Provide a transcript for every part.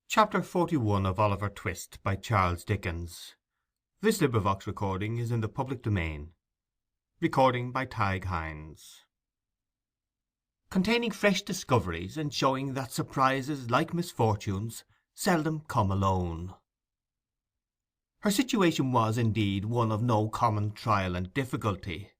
Chapter 41 of Oliver Twist by Charles Dickens. This recording is in the public domain. Recording by Tadhg Hynes. Containing fresh discoveries, and showing that surprises, like misfortunes, seldom come alone. Her situation was, indeed, one of no common trial and difficulty.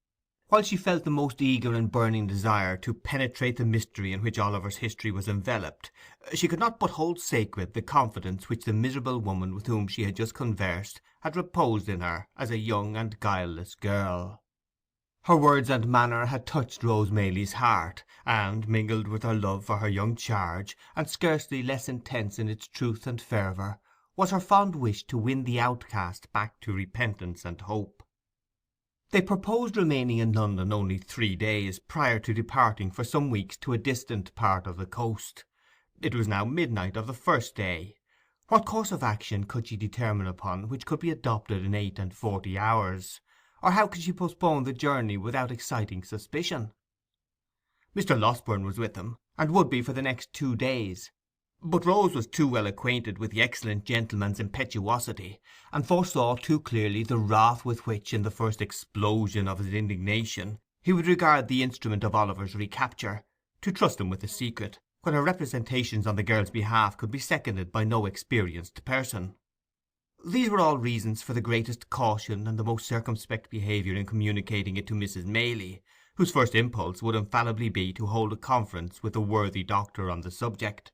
While she felt the most eager and burning desire to penetrate the mystery in which Oliver's history was enveloped, she could not but hold sacred the confidence which the miserable woman with whom she had just conversed had reposed in her as a young and guileless girl. Her words and manner had touched Rose Maylie's heart, and, mingled with her love for her young charge, and scarcely less intense in its truth and fervour, was her fond wish to win the outcast back to repentance and hope. They proposed remaining in London only 3 days prior to departing for some weeks to a distant part of the coast. It was now midnight of the first day. What course of action could she determine upon which could be adopted in 48 hours? Or how could she postpone the journey without exciting suspicion? Mr. Losburn was with them, and would be for the next 2 days. But Rose was too well acquainted with the excellent gentleman's impetuosity, and foresaw too clearly the wrath with which, in the first explosion of his indignation, he would regard the instrument of Oliver's recapture, to trust him with the secret, when her representations on the girl's behalf could be seconded by no experienced person. These were all reasons for the greatest caution and the most circumspect behaviour in communicating it to Mrs. Maylie, whose first impulse would infallibly be to hold a conference with the worthy doctor on the subject.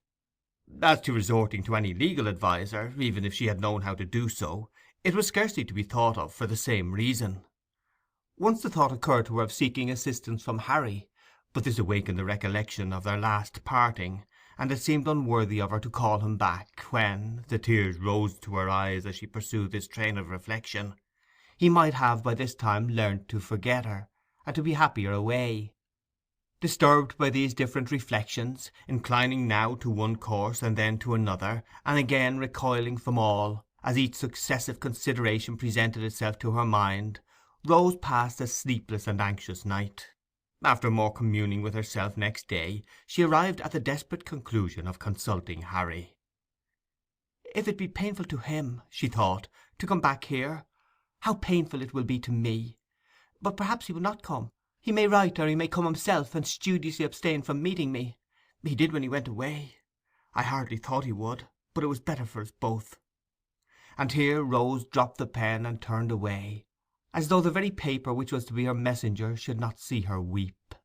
As to resorting to any legal adviser, even if she had known how to do so, it was scarcely to be thought of for the same reason. Once the thought occurred to her of seeking assistance from Harry, but this awakened the recollection of their last parting, and it seemed unworthy of her to call him back when, the tears rose to her eyes as she pursued this train of reflection, he might have by this time learnt to forget her, and to be happier away. Disturbed by these different reflections, inclining now to one course and then to another, and again recoiling from all, as each successive consideration presented itself to her mind, Rose passed a sleepless and anxious night. After more communing with herself next day, she arrived at the desperate conclusion of consulting Harry. "If it be painful to him," she thought, "to come back here, how painful it will be to me! But perhaps he will not come. He may write, or he may come himself, and studiously abstain from meeting me. He did when he went away. I hardly thought he would, but it was better for us both." And here Rose dropped the pen and turned away, as though the very paper which was to be her messenger should not see her weep.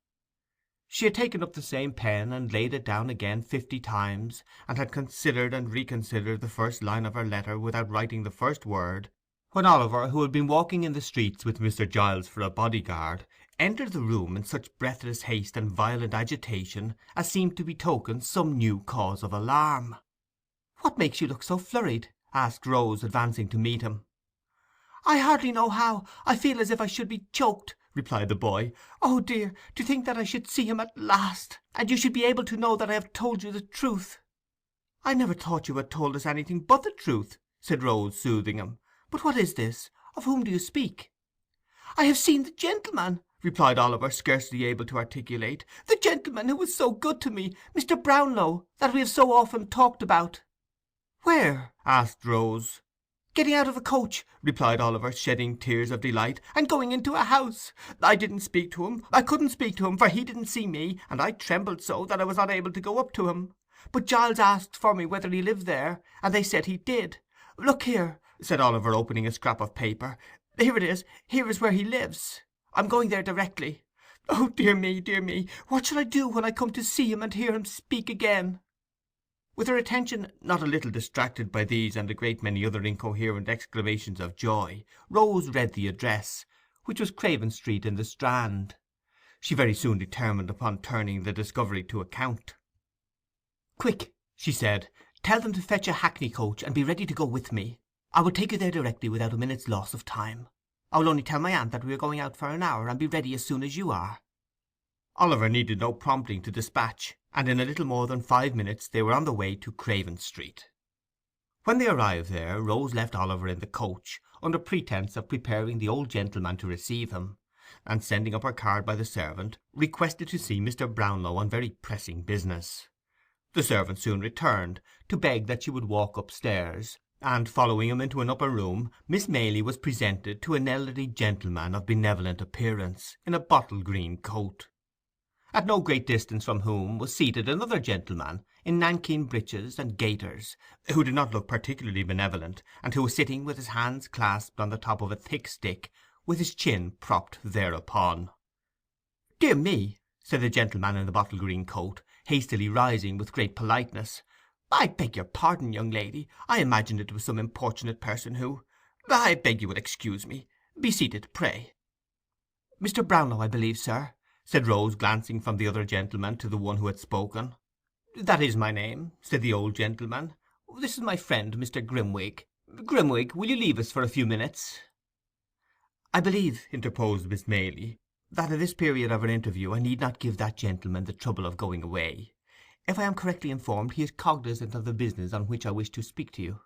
She had taken up the same pen and laid it down again 50 times, and had considered and reconsidered the first line of her letter without writing the first word, when Oliver, who had been walking in the streets with Mr. Giles for a bodyguard, entered the room in such breathless haste and violent agitation as seemed to betoken some new cause of alarm. "What makes you look so flurried?" asked Rose, advancing to meet him. "I hardly know how. I feel as if I should be choked," replied the boy. "Oh dear, to think that I should see him at last, and you should be able to know that I have told you the truth." "I never thought you had told us anything but the truth," said Rose, soothing him. "But what is this? Of whom do you speak?" "I have seen the gentleman," replied Oliver, scarcely able to articulate. "The gentleman who was so good to me, Mr. Brownlow, that we have so often talked about." "Where?" asked Rose. "Getting out of a coach," replied Oliver, shedding tears of delight, "and going into a house. I didn't speak to him. I couldn't speak to him, for he didn't see me, and I trembled so that I was not able to go up to him. But Giles asked for me whether he lived there, and they said he did. Look here," said Oliver, opening a scrap of paper. "Here it is. Here is where he lives. I'm going there directly. Oh, dear me, dear me! What shall I do when I come to see him and hear him speak again?" With her attention not a little distracted by these and a great many other incoherent exclamations of joy, Rose read the address, which was Craven Street in the Strand. She very soon determined upon turning the discovery to account. "Quick," she said, "tell them to fetch a hackney coach, and be ready to go with me. I will take you there directly without a minute's loss of time. I will only tell my aunt that we are going out for an hour, and be ready as soon as you are." Oliver needed no prompting to dispatch, and in a little more than 5 minutes they were on the way to Craven Street. When they arrived there, Rose left Oliver in the coach, under pretence of preparing the old gentleman to receive him, and sending up her card by the servant, requested to see Mr. Brownlow on very pressing business. The servant soon returned, to beg that she would walk upstairs, and following him into an upper room, Miss Maylie was presented to an elderly gentleman of benevolent appearance, in a bottle green coat, at no great distance from whom was seated another gentleman in nankeen breeches and gaiters, who did not look particularly benevolent, and who was sitting with his hands clasped on the top of a thick stick, with his chin propped thereupon. "Dear me," said the gentleman in the bottle green coat, hastily rising with great politeness, "I beg your pardon, young lady. I imagined it was some importunate person who—I beg you will excuse me. Be seated, pray." "Mr. Brownlow, I believe, sir," said Rose, glancing from the other gentleman to the one who had spoken. "That is my name," said the old gentleman. "This is my friend, Mr. Grimwig. Grimwig, will you leave us for a few minutes?" "I believe," interposed Miss Maylie, "that at this period of our interview I need not give that gentleman the trouble of going away. If I am correctly informed, he is cognizant of the business on which I wish to speak to you."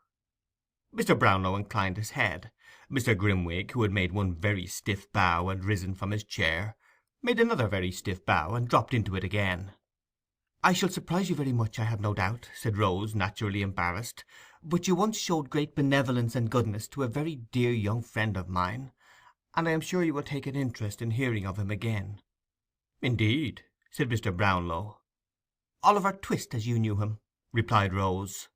Mr. Brownlow inclined his head. Mr. Grimwig, who had made one very stiff bow and risen from his chair, made another very stiff bow and dropped into it again. "I shall surprise you very much, I have no doubt," said Rose, naturally embarrassed, "but you once showed great benevolence and goodness to a very dear young friend of mine, and I am sure you will take an interest in hearing of him again." "Indeed," said Mr. Brownlow. "Oliver Twist, as you knew him," replied Rose.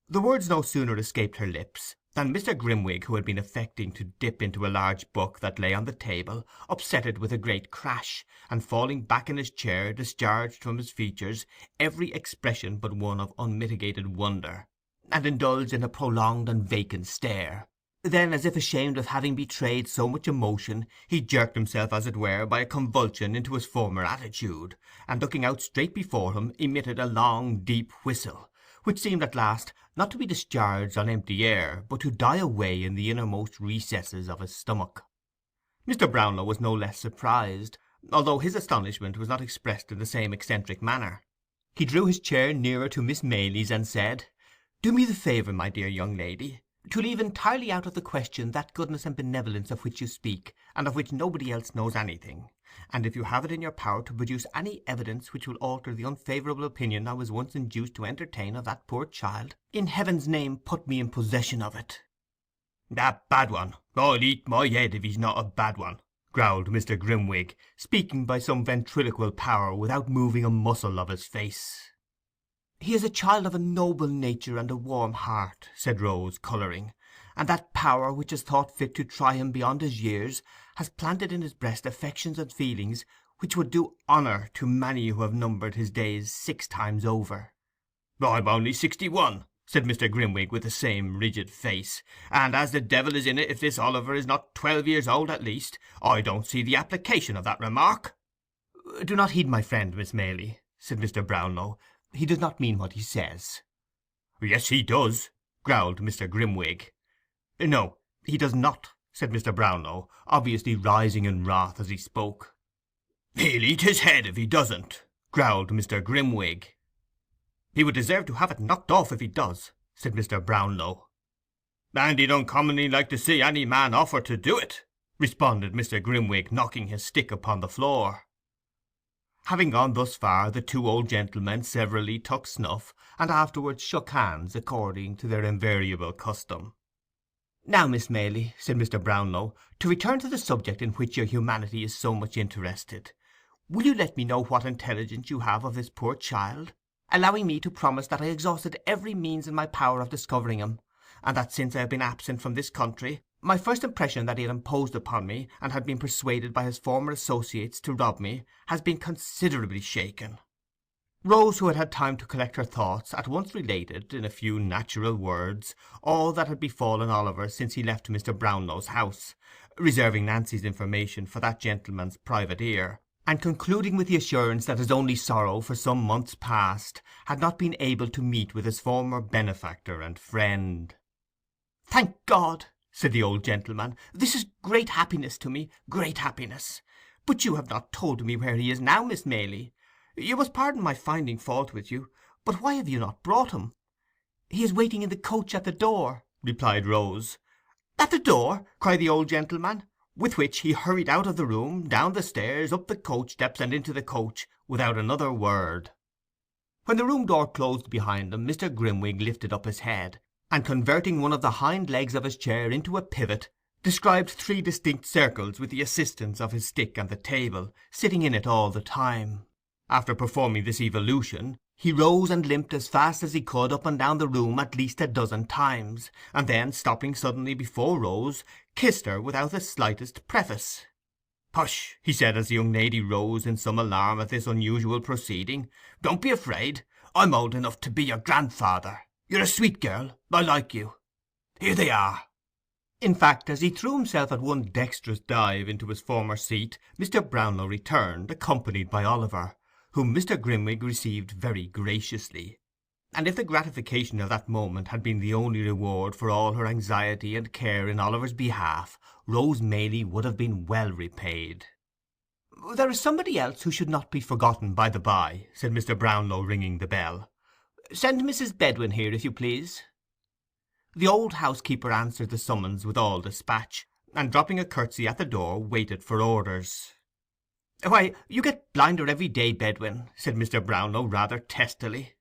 The words no sooner escaped her lips than Mr. Grimwig, who had been affecting to dip into a large book that lay on the table, upset it with a great crash, and falling back in his chair, discharged from his features every expression but one of unmitigated wonder, and indulged in a prolonged and vacant stare. Then, as if ashamed of having betrayed so much emotion, he jerked himself, as it were, by a convulsion into his former attitude, and looking out straight before him, emitted a long deep whistle, which seemed at last not to be discharged on empty air, but to die away in the innermost recesses of his stomach. Mr. Brownlow was no less surprised, although his astonishment was not expressed in the same eccentric manner. He drew his chair nearer to Miss Maylie's, and said, "Do me the favour, my dear young lady, to leave entirely out of the question that goodness and benevolence of which you speak, and of which nobody else knows anything; and if you have it in your power to produce any evidence which will alter the unfavourable opinion I was once induced to entertain of that poor child, in heaven's name put me in possession of it." "A bad one! I'll eat my head if he's not a bad one," growled Mr. Grimwig, speaking by some ventriloquial power without moving a muscle of his face. "He is a child of a noble nature and a warm heart," said Rose, colouring, "and that power which has thought fit to try him beyond his years has planted in his breast affections and feelings which would do honour to many who have numbered his days 6 times over." "I'm only 61," said Mr. Grimwig, with the same rigid face, "and as the devil is in it if this Oliver is not 12 years old at least, I don't see the application of that remark." "Do not heed my friend, Miss Maylie," said Mr. Brownlow. "He does not mean what he says." "Yes, he does," growled Mr. Grimwig. "No, he does not," said Mr. Brownlow, obviously rising in wrath as he spoke. "He'll eat his head if he doesn't," growled Mr. Grimwig. "He would deserve to have it knocked off if he does," said Mr. Brownlow. "And he'd uncommonly like to see any man offer to do it," responded Mr. Grimwig, knocking his stick upon the floor. Having gone thus far, the two old gentlemen severally took snuff, and afterwards shook hands according to their invariable custom. "Now, Miss Maylie," said Mr. Brownlow, "to return to the subject in which your humanity is so much interested, will you let me know what intelligence you have of this poor child, allowing me to promise that I exhausted every means in my power of discovering him, and that since I have been absent from this country, my first impression that he had imposed upon me, and had been persuaded by his former associates to rob me, has been considerably shaken." Rose, who had had time to collect her thoughts, at once related, in a few natural words, all that had befallen Oliver since he left Mr. Brownlow's house, reserving Nancy's information for that gentleman's private ear, and concluding with the assurance that his only sorrow for some months past had not been able to meet with his former benefactor and friend. "Thank God!" said the old gentleman. "This is great happiness to me, great happiness. But you have not told me where he is now, Miss Maylie. You must pardon my finding fault with you, but why have you not brought him?" "He is waiting in the coach at the door," replied Rose. "At the door?" cried the old gentleman, with which he hurried out of the room, down the stairs, up the coach steps, and into the coach, without another word. When the room door closed behind him, Mr. Grimwig lifted up his head, and converting one of the hind legs of his chair into a pivot, described 3 distinct circles with the assistance of his stick and the table, sitting in it all the time. After performing this evolution, he rose and limped as fast as he could up and down the room at least a dozen times, and then, stopping suddenly before Rose, kissed her without the slightest preface. "Hush," he said, as the young lady rose in some alarm at this unusual proceeding. "Don't be afraid. I'm old enough to be your grandfather. You're a sweet girl. I like you. Here they are." In fact, as he threw himself at one dexterous dive into his former seat, Mr. Brownlow returned, accompanied by Oliver, whom Mr. Grimwig received very graciously; and if the gratification of that moment had been the only reward for all her anxiety and care in Oliver's behalf, Rose Maylie would have been well repaid. "There is somebody else who should not be forgotten, by the by," said Mr. Brownlow, ringing the bell. "Send Mrs. Bedwin here, if you please." The old housekeeper answered the summons with all despatch, and dropping a curtsy at the door, waited for orders. "Why, you get blinder every day, Bedwin," said Mr. Brownlow, rather testily.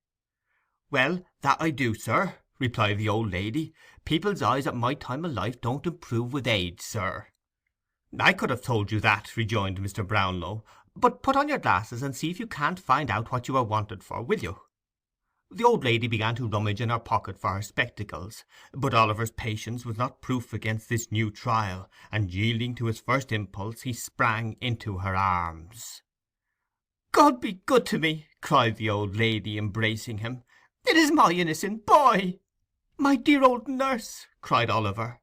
"Well, that I do, sir," replied the old lady. "People's eyes at my time of life don't improve with age, sir." "I could have told you that," rejoined Mr. Brownlow. "But put on your glasses and see if you can't find out what you are wanted for, will you?" The old lady began to rummage in her pocket for her spectacles, but Oliver's patience was not proof against this new trial, and yielding to his first impulse, he sprang into her arms. "God be good to me!" cried the old lady, embracing him. "It is my innocent boy!" "My dear old nurse!" cried Oliver.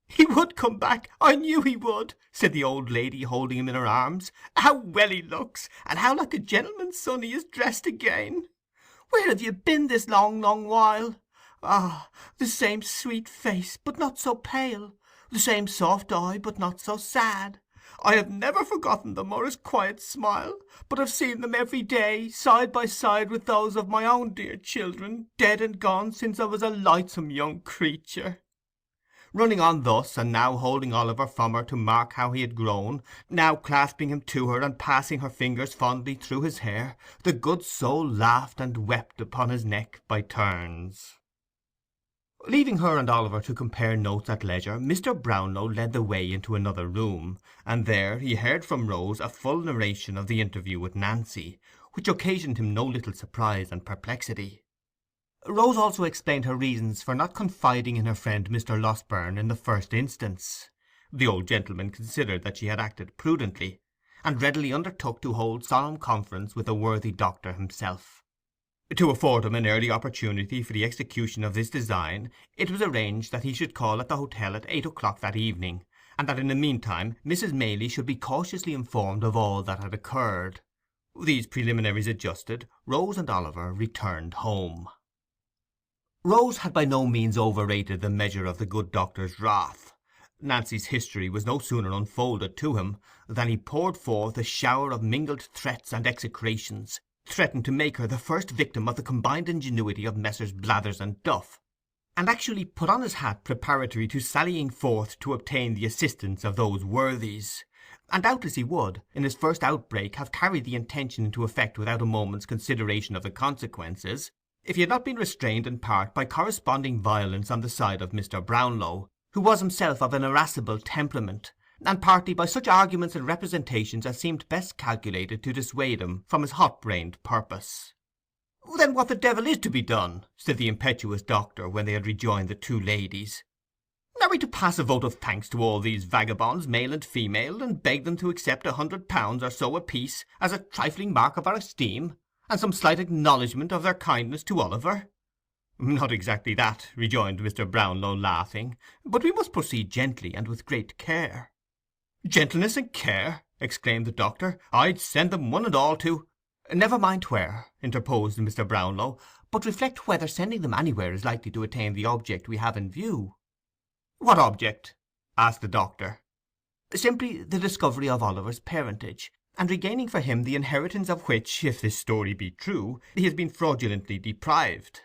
"He would come back, I knew he would," said the old lady, holding him in her arms. "How well he looks, and how like a gentleman's son he is dressed again! Where have you been this long, long while? Ah, the same sweet face, but not so pale; the same soft eye, but not so sad. I have never forgotten them or his quiet smile, but have seen them every day, side by side with those of my own dear children, dead and gone since I was a lightsome young creature." Running on thus, and now holding Oliver from her to mark how he had grown, now clasping him to her and passing her fingers fondly through his hair, the good soul laughed and wept upon his neck by turns. Leaving her and Oliver to compare notes at leisure, Mr. Brownlow led the way into another room, and there he heard from Rose a full narration of the interview with Nancy, which occasioned him no little surprise and perplexity. Rose also explained her reasons for not confiding in her friend Mr. Losberne in the first instance. The old gentleman considered that she had acted prudently, and readily undertook to hold solemn conference with the worthy doctor himself. To afford him an early opportunity for the execution of this design, it was arranged that he should call at the hotel at 8 o'clock that evening, and that in the meantime Mrs. Maylie should be cautiously informed of all that had occurred. These preliminaries adjusted, Rose and Oliver returned home. Rose had by no means overrated the measure of the good doctor's wrath. Nancy's history was no sooner unfolded to him than he poured forth a shower of mingled threats and execrations, threatened to make her the first victim of the combined ingenuity of Messrs. Blathers and Duff, and actually put on his hat preparatory to sallying forth to obtain the assistance of those worthies; and doubtless he would, in his first outbreak, have carried the intention into effect without a moment's consideration of the consequences, if he had not been restrained in part by corresponding violence on the side of Mr. Brownlow, who was himself of an irascible temperament, and partly by such arguments and representations as seemed best calculated to dissuade him from his hot-brained purpose. "Then what the devil is to be done?" said the impetuous doctor, when they had rejoined the two ladies. "Are we to pass a vote of thanks to all these vagabonds, male and female, and beg them to accept £100 or so apiece as a trifling mark of our esteem, and some slight acknowledgment of their kindness to Oliver?" "Not exactly that," rejoined Mr. Brownlow, laughing, "but we must proceed gently and with great care." "Gentleness and care!" exclaimed the doctor. "I'd send them one and all to—" "Never mind where," interposed Mr. Brownlow, "but reflect whether sending them anywhere is likely to attain the object we have in view." "What object?" asked the doctor. "Simply the discovery of Oliver's parentage, and regaining for him the inheritance of which, if this story be true, he has been fraudulently deprived."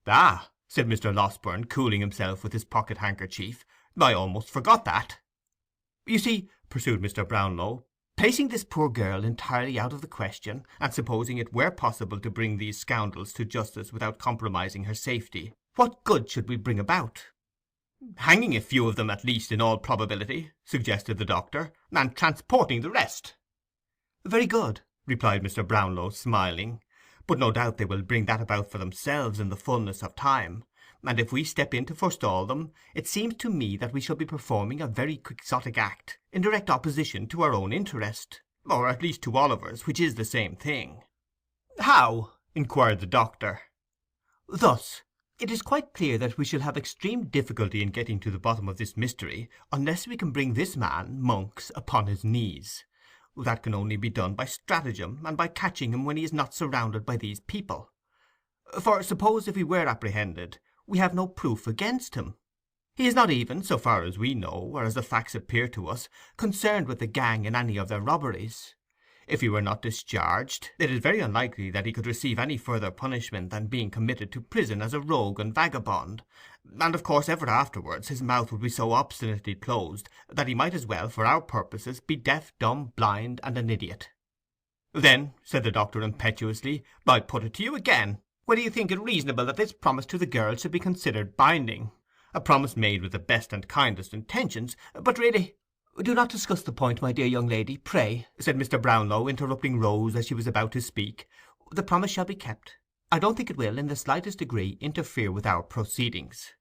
"Ah," said Mr. Losberne, cooling himself with his pocket-handkerchief, "I almost forgot that." "You see," pursued Mr. Brownlow, Placing this poor girl entirely out of the question, and supposing it were possible to bring these scoundrels to justice without compromising her safety, what good should we bring about?' 'Hanging a few of them at least, in all probability,' suggested the doctor, 'and transporting the rest.' 'Very good,' replied Mr. Brownlow, smiling. 'But no doubt they will bring that about for themselves in the fulness of time; and if we step in to forestall them, it seems to me that we shall be performing a very quixotic act, in direct opposition to our own interest, or at least to Oliver's, which is the same thing.' 'How?' inquired the doctor. 'Thus. It is quite clear that we shall have extreme difficulty in getting to the bottom of this mystery unless we can bring this man, Monks, upon his knees. That can only be done by stratagem, and by catching him when he is not surrounded by these people. For suppose if he were apprehended, we have no proof against him. He is not even, so far as we know, or as the facts appear to us, concerned with the gang in any of their robberies. If he were not discharged, it is very unlikely that he could receive any further punishment than being committed to prison as a rogue and vagabond, and of course ever afterwards his mouth would be so obstinately closed that he might as well, for our purposes, be deaf, dumb, blind, and an idiot.' 'Then,' said the doctor impetuously, 'I put it to you again, whether you think it reasonable that this promise to the girl should be considered binding? A promise made with the best and kindest intentions, but really—' 'Do not discuss the point, my dear young lady, pray,' said Mr. Brownlow, interrupting Rose as she was about to speak. 'The promise shall be kept. I don't think it will, in the slightest degree, interfere with our proceedings.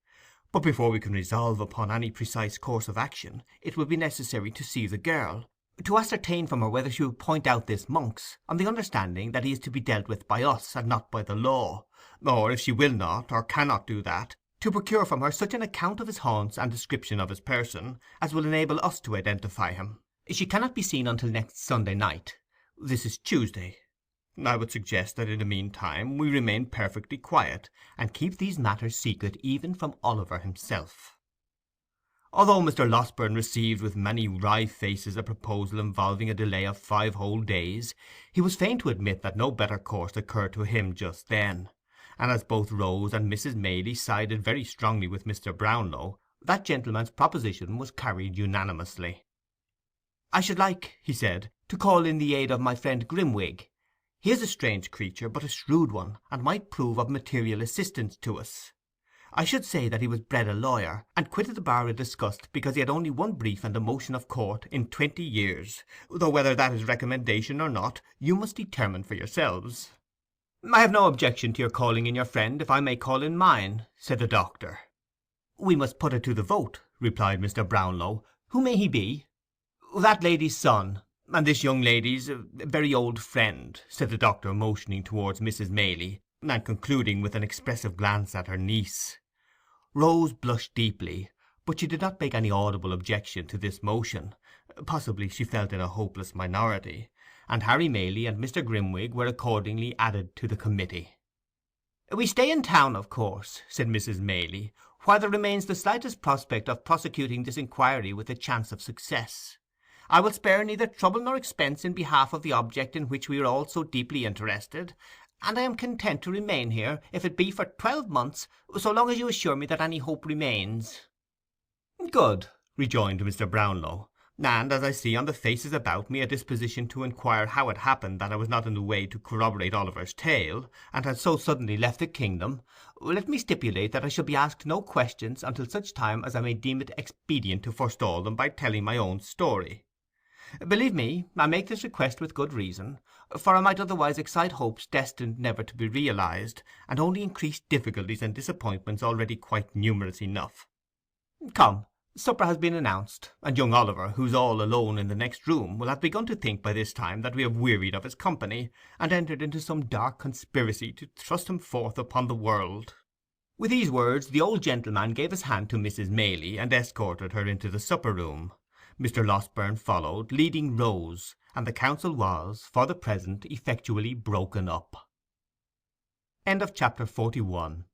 But before we can resolve upon any precise course of action, it will be necessary to see the girl, to ascertain from her whether she will point out this Monks, on the understanding that he is to be dealt with by us, and not by the law; or, if she will not, or cannot do that, to procure from her such an account of his haunts and description of his person as will enable us to identify him. She cannot be seen until next Sunday night. This is Tuesday. I would suggest that in the meantime we remain perfectly quiet, and keep these matters secret even from Oliver himself.' Although Mr. Losburn received with many wry faces a proposal involving a delay of 5 whole days, he was fain to admit that no better course occurred to him just then; and as both Rose and Mrs. Maylie sided very strongly with Mr. Brownlow, that gentleman's proposition was carried unanimously. 'I should like,' he said, 'to call in the aid of my friend Grimwig. He is a strange creature, but a shrewd one, and might prove of material assistance to us. I should say that he was bred a lawyer, and quitted the bar in disgust because he had only one brief and a motion of court in 20 years, though whether that is recommendation or not, you must determine for yourselves.' 'I have no objection to your calling in your friend, if I may call in mine,' said the doctor. 'We must put it to the vote,' replied Mr. Brownlow. 'Who may he be?' 'That lady's son, and this young lady's very old friend,' said the doctor, motioning towards Mrs. Maylie, and concluding with an expressive glance at her niece. Rose blushed deeply, but she did not make any audible objection to this motion. Possibly she felt in a hopeless minority, and Harry Maylie and Mr. Grimwig were accordingly added to the committee. 'We stay in town, of course,' said Mrs. Maylie, 'while there remains the slightest prospect of prosecuting this inquiry with a chance of success. I will spare neither trouble nor expense in behalf of the object in which we are all so deeply interested, and I am content to remain here, if it be for 12 months, so long as you assure me that any hope remains.' 'Good,' rejoined Mr. Brownlow; 'and as I see on the faces about me a disposition to inquire how it happened that I was not in the way to corroborate Oliver's tale, and had so suddenly left the kingdom, let me stipulate that I shall be asked no questions until such time as I may deem it expedient to forestall them by telling my own story. Believe me, I make this request with good reason, for I might otherwise excite hopes destined never to be realized, and only increase difficulties and disappointments already quite numerous enough. Come, supper has been announced, and young Oliver, who's all alone in the next room, will have begun to think by this time that we have wearied of his company, and entered into some dark conspiracy to thrust him forth upon the world.' With these words the old gentleman gave his hand to Mrs. Maylie, and escorted her into the supper-room. Mr. Losburn followed, leading Rose, and the council was, for the present, effectually broken up. Chapter 41